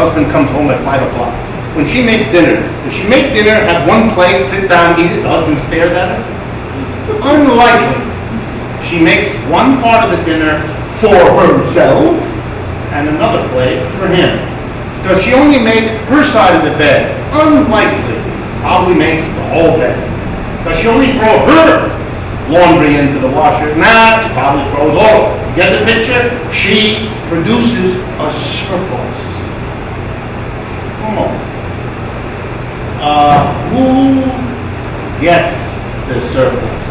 husband comes home at 5 o'clock. When she makes dinner, does she make dinner, have one plate, sit down, eat it, the husband stares at her? Unlikely. She makes one part of the dinner for herself and another plate for him. Does she only make her side of the bed? Unlikely. Probably makes the whole bed. Does she only throw her laundry into the washer? Nah, she probably throws all of it. You get the picture? She produces a surplus. Come on. Who gets the surplus?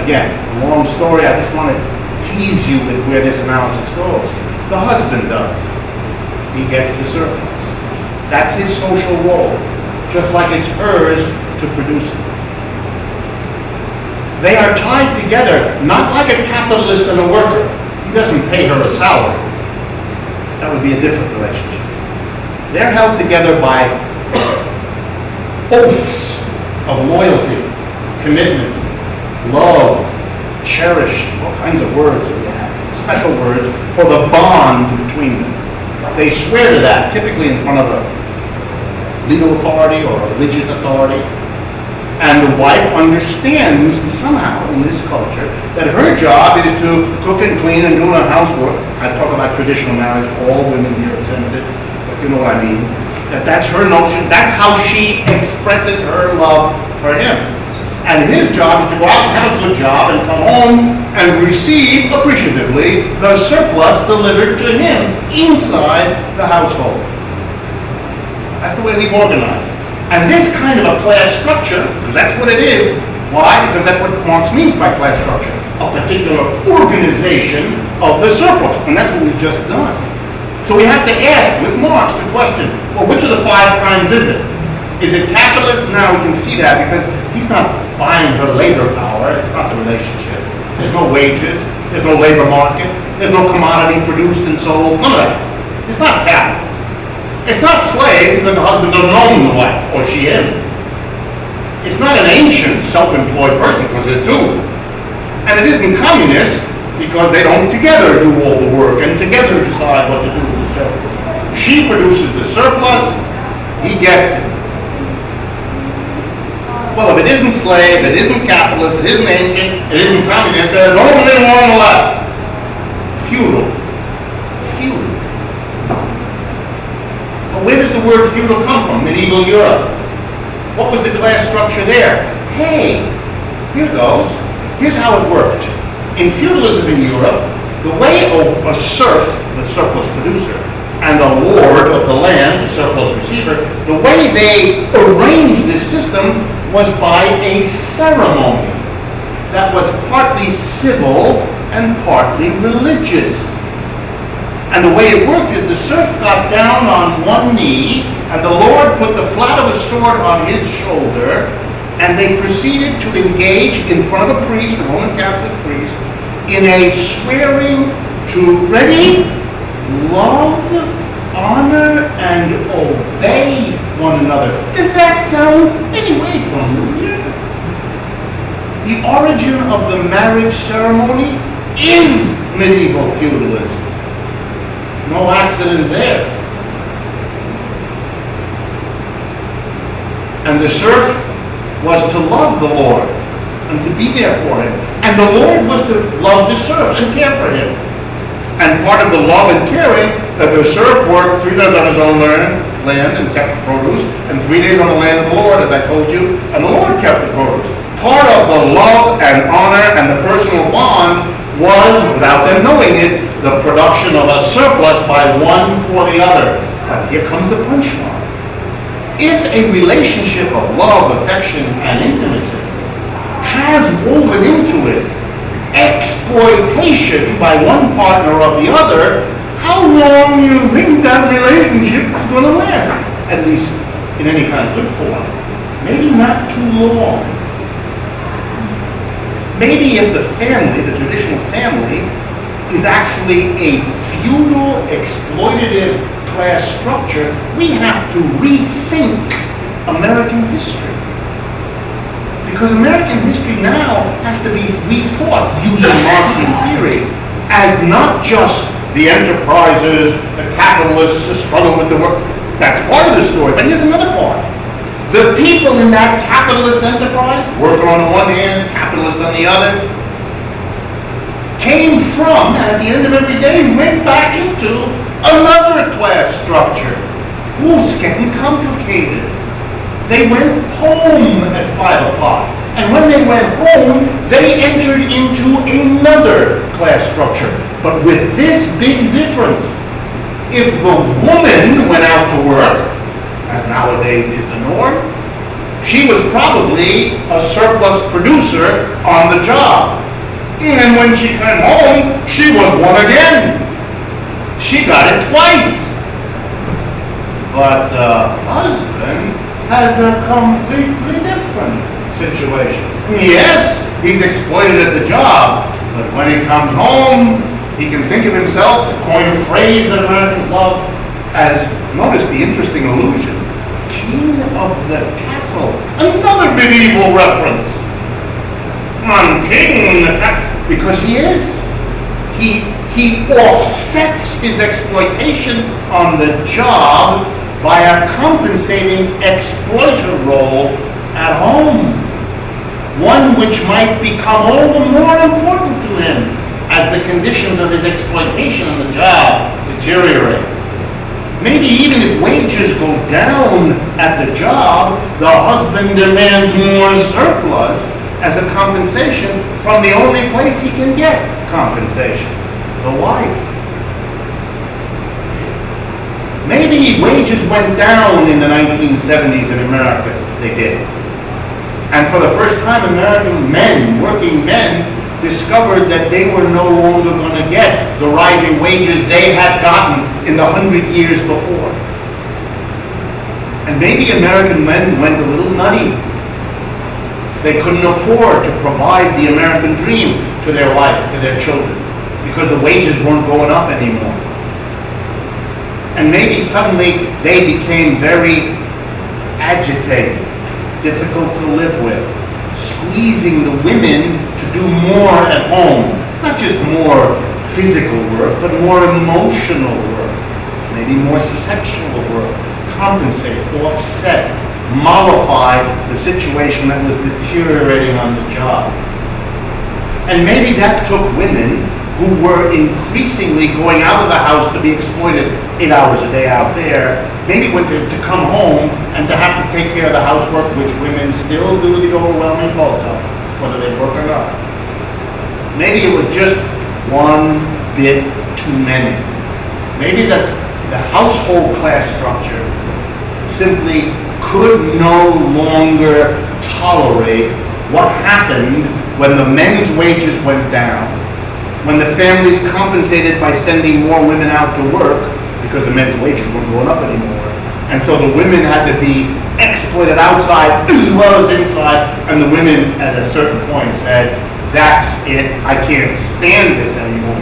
Again, long story, I just want to tease you with where this analysis goes. The husband does. He gets the surplus. That's his social role, just like it's hers to produce it. They are tied together, not like a capitalist and a worker. He doesn't pay her a salary. That would be a different relationship. They're held together by oaths of loyalty, commitment, love, cherish, all kinds of words we have, special words for the bond between them. They swear to that, typically in front of a legal authority or a religious authority. And the wife understands somehow in this culture that her job is to cook and clean and do her housework. I talk about traditional marriage, all women here exempted, but you know what I mean. That's her notion, that's how she expresses her love for him. And his job is to go out and have a good job and come home and receive appreciatively the surplus delivered to him inside the household. That's the way we've organized. And this kind of a class structure, because that's what it is, why? Because that's what Marx means by class structure, a particular organization of the surplus, and that's what we've just done. So we have to ask, with Marx, the question, well, which of the 5 kinds is it? Is it capitalist? Now we can see that because he's not buying her labor power, it's not the relationship. There's no wages, there's no labor market, there's no commodity produced and sold, none of that. It's not capitalist. It's not slave because the husband doesn't own the wife, or she him. It's not an ancient self-employed person, because there's 2. And it isn't communist because they don't together do all the work and together decide what to do with the surplus. She produces the surplus, he gets it. Well, if it isn't slave, it isn't capitalist, it isn't ancient, it isn't communist, there's only one left. Feudal. Feudal. But where does the word feudal come from? Medieval Europe. What was the class structure there? Hey, here goes. Here's how it worked. In feudalism in Europe, the way a serf, the surplus producer, and a lord of the land, the surplus receiver, the way they arranged this system was by a ceremony that was partly civil and partly religious. And the way it worked is the serf got down on one knee, and the lord put the flat of a sword on his shoulder, and they proceeded to engage in front of a priest, a Roman Catholic priest, in a swearing to, ready, love, honor, and obey one another. Does that sound any way familiar? The origin of the marriage ceremony is medieval feudalism. No accident there. And the serf was to love the Lord and to be there for him. And the Lord was to love the serf and care for him. And part of the love and caring, that the serf worked 3 days on his own land and kept the produce, and 3 days on the land of the Lord, as I told you, and the Lord kept the produce. Part of the love and honor and the personal bond was, without them knowing it, the production of a surplus by one for the other. But here comes the punchline. If a relationship of love, affection, and intimacy has woven into it exploitation by one partner or the other, how long do you think that relationship is going to last? At least in any kind of good form. Maybe not too long. Maybe if the family, the traditional family, is actually a feudal, exploitative class structure, we have to rethink American history. Because American history now has to be rethought using Marxian theory as not just the enterprises, the capitalists, the struggle with the work. That's part of the story, but here's another part. The people in that capitalist enterprise, worker on the one hand, capitalist on the other, came from, and at the end of every day, went back into another class structure. Ooh, it's getting complicated. They went home at 5 o'clock. And when they went home, they entered into another class structure. But with this big difference. If the woman went out to work, as nowadays is the norm, she was probably a surplus producer on the job. And when she came home, she was one again. She got it twice. But the husband has a completely different situation. Yes, he's exploited at the job, but when he comes home, he can think of himself, to coin a phrase that Americans love, as, notice the interesting allusion, king of the castle. Another medieval reference. I'm king in the castle. Because he is. He offsets his exploitation on the job by a compensating exploiter role at home. One which might become all the more important to him as the conditions of his exploitation on the job deteriorate. Maybe even if wages go down at the job, the husband demands more surplus as a compensation from the only place he can get compensation, the wife. Maybe wages went down in the 1970s in America. They did. And for the first time, American men, working men, discovered that they were no longer going to get the rising wages they had gotten in the 100 years before. And maybe American men went a little nutty. They couldn't afford to provide the American dream to their wife, to their children, because the wages weren't going up anymore. And maybe suddenly they became very agitated, difficult to live with, squeezing the women to do more at home. Not just more physical work, but more emotional work, maybe more sexual work, compensate, offset, mollify the situation that was deteriorating on the job. And maybe that took women who were increasingly going out of the house to be exploited 8 hours a day out there, maybe to come home and to have to take care of the housework, which women still do the overwhelming bulk of, whether they work or not. Maybe it was just one bit too many. Maybe the household class structure simply could no longer tolerate what happened when the men's wages went down, when the families compensated by sending more women out to work because the men's wages weren't going up anymore. And so the women had to be exploited outside as well as inside, and the women at a certain point said, that's it, I can't stand this anymore.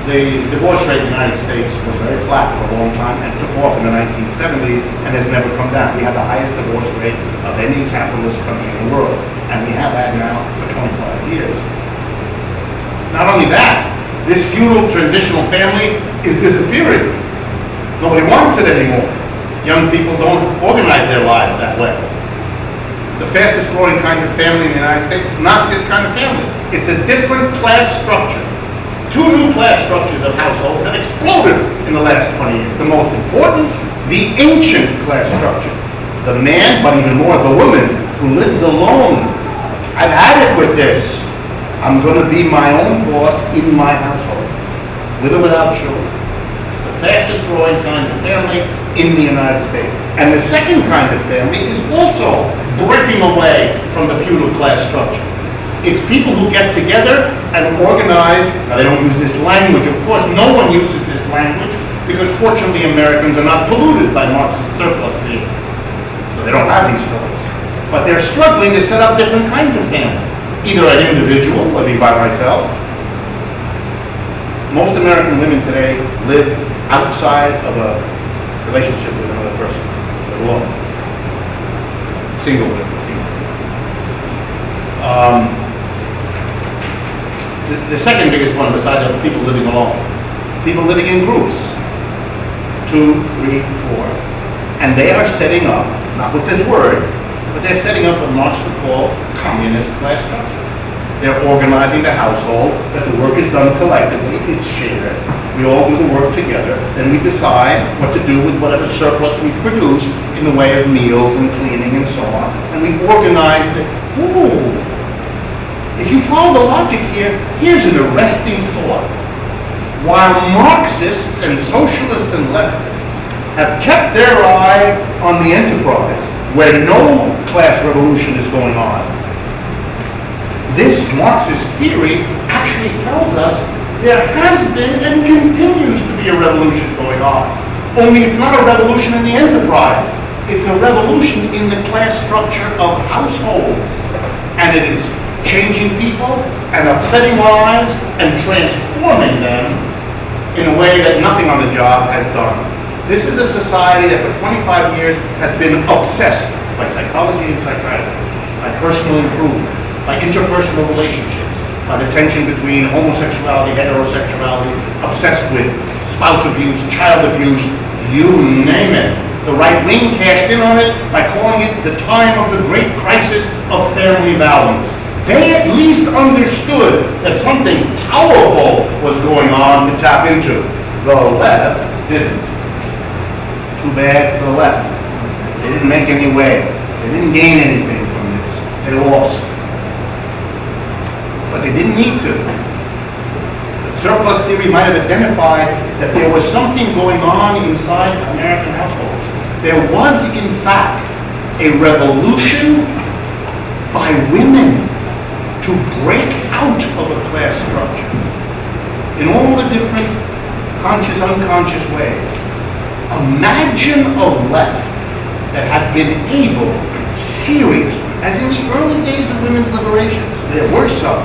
The divorce rate in the United States was very flat for a long time and took off in the 1970s and has never come down. We have the highest divorce rate of any capitalist country in the world, and we have had now for 25 years. Not only that, this feudal transitional family is disappearing. Nobody wants it anymore. Young people don't organize their lives that way. The fastest growing kind of family in the United States is not this kind of family. It's a different class structure. Two new class structures of households have exploded in the last 20 years. The most important, the ancient class structure. The man, but even more the woman, who lives alone. I've had it with this. I'm going to be my own boss in my household, with or without children. The fastest growing kind of family in the United States. And the second kind of family is also breaking away from the feudal class structure. It's people who get together and organize. Now, they don't use this language. Of course, no one uses this language because, fortunately, Americans are not polluted by Marxist surplus theory. So they don't have these stories. But they're struggling to set up different kinds of families. Either an individual, living by myself. Most American women today live outside of a relationship with another person. They're alone. Single women. The second biggest one, besides people living alone, people living in groups, 2, 3, 4. And they are setting up, not with this word, but they're setting up what Marx would call communist class structure. They're organizing the household, that the work is done collectively, it's shared. We all do the work together, then we decide what to do with whatever surplus we produce in the way of meals and cleaning and so on. And we organize it. Ooh. If you follow the logic here, here's an arresting thought. While Marxists and socialists and leftists have kept their eye on the enterprise, where no class revolution is going on, this Marxist theory actually tells us there has been and continues to be a revolution going on. Only it's not a revolution in the enterprise. It's a revolution in the class structure of households. And it is changing people and upsetting lives and transforming them in a way that nothing on the job has done. This is a society that for 25 years has been obsessed by psychology and psychiatry, by personal improvement, by interpersonal relationships, by the tension between homosexuality, heterosexuality, obsessed with spouse abuse, child abuse, you name it. The right wing cashed in on it by calling it the time of the great crisis of family values. They at least understood that something powerful was going on to tap into. The left didn't. Too bad for the left. They didn't make any way. They didn't gain anything from this. They lost. But they didn't need to. The surplus theory might have identified that there was something going on inside American households. There was, in fact, a revolution by women to break out of a class structure in all the different conscious, unconscious ways. Imagine a left that had been able, seriously, as in the early days of women's liberation, there were some,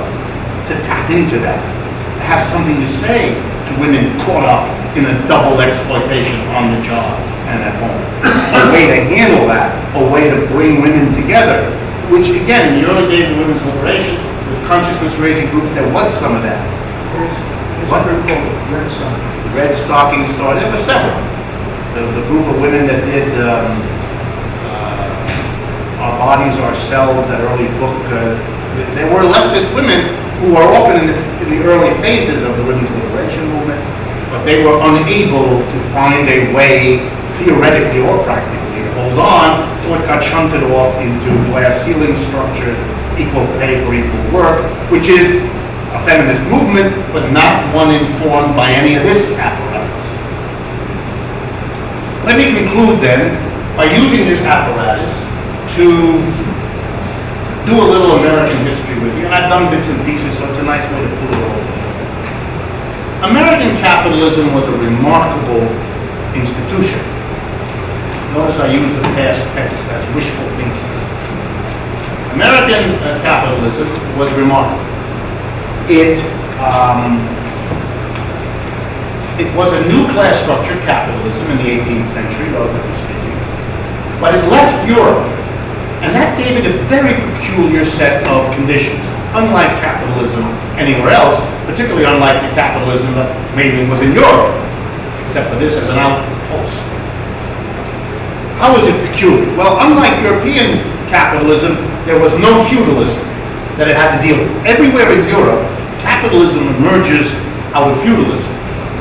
to tap into that, to have something to say to women caught up in a double exploitation on the job and at home. A way to handle that, a way to bring women together, which again, in the early days of women's liberation, with consciousness-raising groups, there was some of that. There's a group called Red Stocking. Red Stocking Star, there were several. The group of women that did Our Bodies, Ourselves, that early book, there were leftist women who were often in the early phases of the women's liberation movement, but they were unable to find a way, theoretically or practically, to hold on, so it got shunted off into glass ceiling structures, equal pay for equal work, which is a feminist movement, but not one informed by any of this apparatus. Let me conclude then by using this apparatus to do a little American history with you. I've done bits and pieces, so it's a nice way to pull it all together. American capitalism was a remarkable institution. Notice I use the past tense, that's wishful thinking. American capitalism was remarkable. It was a new class structure, capitalism, in the 18th century, relatively speaking, but it left Europe, and that gave it a very peculiar set of conditions, unlike capitalism anywhere else, particularly unlike the capitalism that mainly was in Europe, except for this as an outpost. How was it peculiar? Well, unlike European capitalism, there was no feudalism that it had to deal with. Everywhere in Europe, capitalism emerges out of feudalism,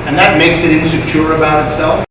and that makes it insecure about itself.